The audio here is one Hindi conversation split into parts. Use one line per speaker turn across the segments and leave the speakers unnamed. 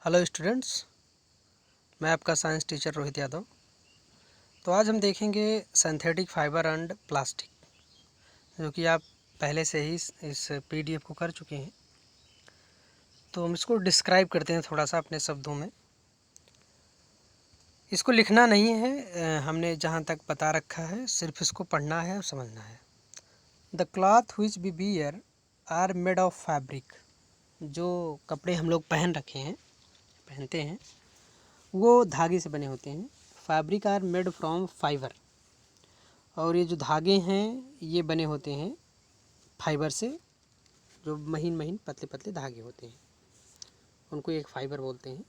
हेलो स्टूडेंट्स, मैं आपका साइंस टीचर रोहित यादव। तो आज हम देखेंगे सिंथेटिक फाइबर एंड प्लास्टिक, जो कि आप पहले से ही इस पीडीएफ को कर चुके हैं। तो हम इसको डिस्क्राइब करते हैं थोड़ा सा अपने शब्दों में। इसको लिखना नहीं है, हमने जहाँ तक बता रखा है सिर्फ इसको पढ़ना है और समझना है। The cloth which we wear are made of fabric. जो कपड़े हम लोग पहनते हैं वो धागे से बने होते हैं। Fabric are made from fibre. और ये जो धागे हैं ये बने होते हैं फाइबर से। जो महीन महीन पतले पतले धागे होते हैं उनको एक फाइबर बोलते हैं।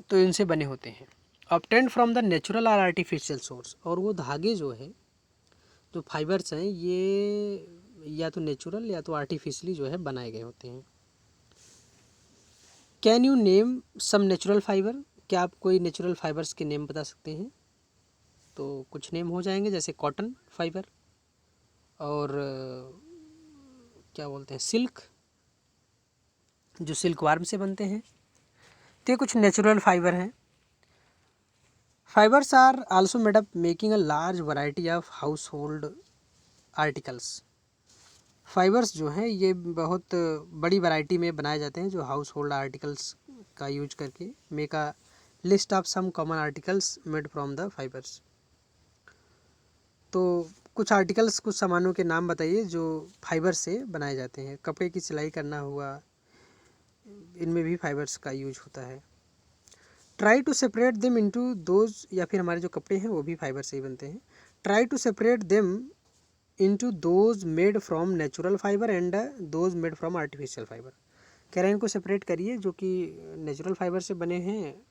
तो इनसे बने होते हैं। ऑब्टेन्ड फ्रॉम द नेचुरल और आर्टिफिशियल सोर्स। और वो धागे जो है, जो फाइबर्स हैं, ये या तो नेचुरल या तो आर्टिफिशियली जो है बनाए गए होते हैं। Can you name some natural fibre. क्या आप कोई नेचुरल फाइबर्स के नेम बता सकते हैं? तो कुछ नेम हो जाएंगे, जैसे कॉटन फाइबर और क्या बोलते हैं, सिल्क, जो सिल्क वार्म से बनते हैं। तो ये कुछ नेचुरल फाइबर हैं। Fibres are also made up making a large variety of household articles. Fibres जो हैं ये बहुत बड़ी वैरायटी में बनाए जाते हैं, जो हाउस होल्ड आर्टिकल्स का यूज करके। Make a list of some common articles made from the fibres. तो कुछ आर्टिकल्स, कुछ सामानों के नाम बताइए जो फाइबर से बनाए जाते हैं। कपड़े की सिलाई करना हुआ, इनमें भी फाइबर्स का यूज होता है। Try to separate them into those, या फिर हमारे जो कपड़े हैं वो भी फाइबर से ही बनते हैं। Try to separate them into those made from natural fibre and those made from artificial fibre. कह रहे हैं इनको सेपरेट करिए, जो कि नेचुरल फाइबर से बने हैं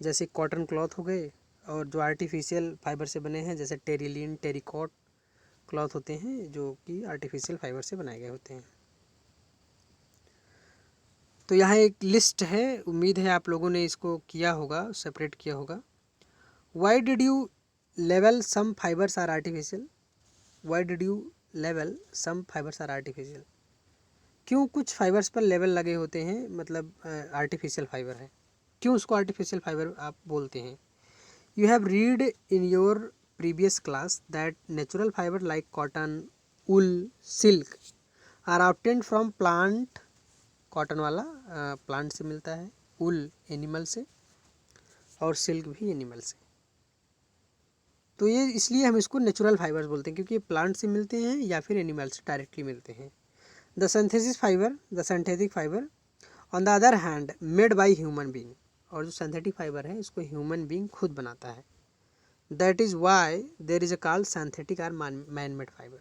जैसे कॉटन क्लॉथ हो गए, और जो आर्टिफिशियल फाइबर से बने हैं जैसे टेरिलिन, टेरिकॉट क्लॉथ होते हैं, जो कि आर्टिफिशियल फाइबर से बनाए गए होते हैं। तो यहाँ एक लिस्ट है, उम्मीद है आप लोगों ने इसको किया होगा, सेपरेट किया होगा। Why did you level some fibres are artificial. Why did you level some fibres are artificial. क्यों कुछ फाइबर्स पर लेवल लगे होते हैं, मतलब आर्टिफिशियल फाइबर है, क्यों उसको आर्टिफिशियल फाइबर आप बोलते हैं? You have read in your previous class that natural fibre like cotton, wool, silk are obtained from plant. Cotton वाला प्लांट से मिलता है, वुल एनिमल से, और सिल्क भी एनिमल से। तो ये इसलिए हम इसको नेचुरल फाइबर्स बोलते हैं, क्योंकि ये प्लांट से मिलते हैं या फिर एनिमल से डायरेक्टली मिलते हैं। The synthetic fibre on the other hand made by human being. और जो सिंथेटिक फाइबर है इसको ह्यूमन बींग खुद बनाता है। That is why there is a called synthetic or man made fibre.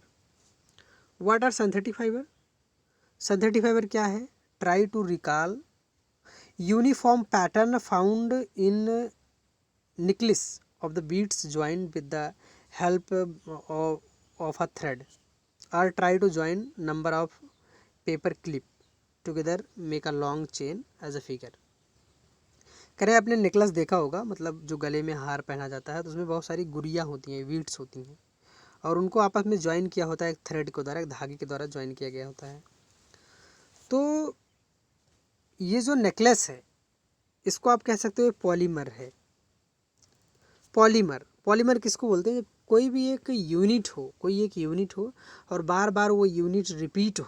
What are synthetic fibre? Synthetic fibre क्या है? Try to recall uniform pattern found in necklace of the beads joined with the help of a thread, or try to join number of paper clip together make a long chain as a figure। कह रहे आपने नेकलेस देखा होगा, मतलब जो गले में हार पहना जाता है, तो उसमें बहुत सारी गुड़ियाँ होती हैं, बीड्स होती हैं, और उनको आपस में ज्वाइन किया होता है एक थ्रेड के द्वारा, एक धागे के द्वारा ज्वाइन किया गया होता है। तो ये जो नेकलेस है इसको आप कह सकते हो पॉलीमर है। पॉलीमर किसको बोलते हैं? जब कोई भी एक यूनिट हो और बार बार वो यूनिट रिपीट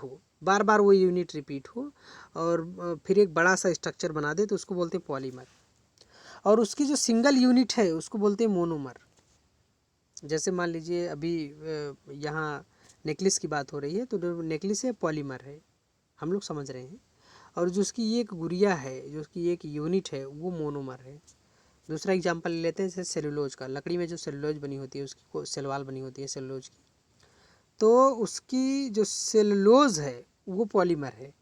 हो और फिर एक बड़ा सा स्ट्रक्चर बना दे, तो उसको बोलते हैं पॉलीमर। और उसकी जो सिंगल यूनिट है उसको बोलते हैं मोनोमर। जैसे मान लीजिए अभी यहाँ नेकलेस की बात हो रही है, तो जो नेकलेस है पॉलीमर है, हम लोग समझ रहे हैं। और जो उसकी एक गुड़िया है, जो उसकी एक यूनिट है, वो मोनोमर है। दूसरा एग्जांपल ले लेते हैं, जैसे सेलुलोज का। लकड़ी में जो सेलुलोज बनी होती है, उसकी सेलवाल बनी होती है सेलुलोज की, तो उसकी जो सेलुलोज है वो पॉलीमर है।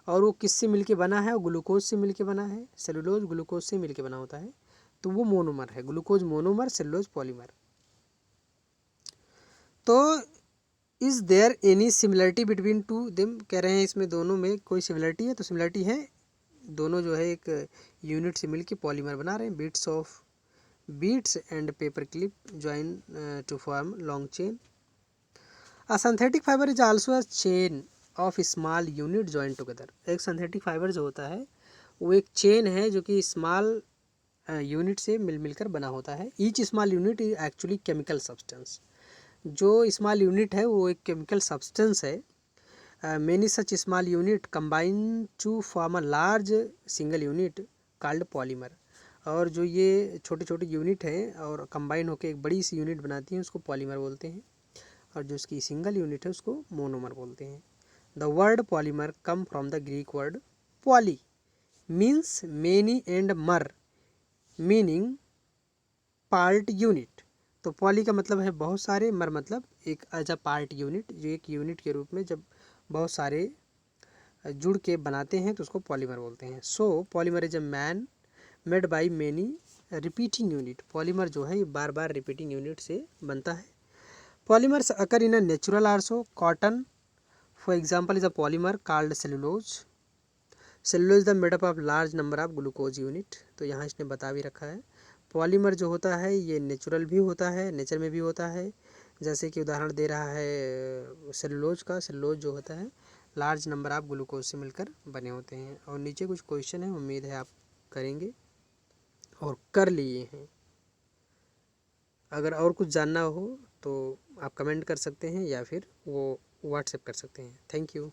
और वो किससे मिलके बना है? वो ग्लूकोज से मिलके बना है। सेलुलोज ग्लूकोज से मिलके बना होता है, तो वो मोनोमर है। Glucose monomer, cellulose polymer. तो is there any similarity between two them? कह रहे हैं इसमें दोनों में कोई सिमिलरिटी है, तो सिमिलरिटी है। दोनों जो है एक यूनिट से मिलके पॉलीमर बना रहे हैं। beads and paper clip join to form long chain. A synthetic fiber is also a chain of small unit join together. एक सिंथेटिक फाइबर जो होता है वो एक चेन है जो कि स्मॉल यूनिट से मिलकर बना होता है। Each small unit is actually chemical substance. जो स्मॉल यूनिट है वो एक केमिकल सब्सटेंस है। Many such small unit combine to form a large single unit called polymer। और जो ये छोटे छोटे यूनिट हैं और कंबाइन होकर एक बड़ी सी यूनिट बनाती हैं उसको पॉलीमर बोलते हैं, और जो उसकी सिंगल यूनिट है उसको मोनोमर बोलते हैं। The word polymer come from the Greek word poly means many and मर मीनिंग पार्ट यूनिट। तो पॉली का मतलब है बहुत सारे, मर मतलब एक एज अ पार्ट यूनिट, जो एक यूनिट के रूप में जब बहुत सारे जुड़ के बनाते हैं तो उसको पॉलीमर बोलते हैं। So polymer is a man made by many repeating unit. Polymer जो है ये बार बार रिपीटिंग यूनिट से बनता है। Polymers occur in a natural also. Cotton for example is a polymer called cellulose. Cellulose the made up of large number of glucose unit. तो यहाँ इसने बता भी रखा है पॉलीमर जो होता है ये नेचुरल भी होता है, नेचर में भी होता है। जैसे कि उदाहरण दे रहा है सेलुलोज का। सेलुलोज जो होता है लार्ज नंबर ऑफ ग्लूकोज से मिलकर बने होते हैं। और नीचे कुछ क्वेश्चन है, उम्मीद है आप करेंगे और कर लिए हैं। अगर और कुछ जानना हो तो आप कमेंट कर सकते हैं या फिर वो व्हाट्सएप कर सकते हैं। Thank you.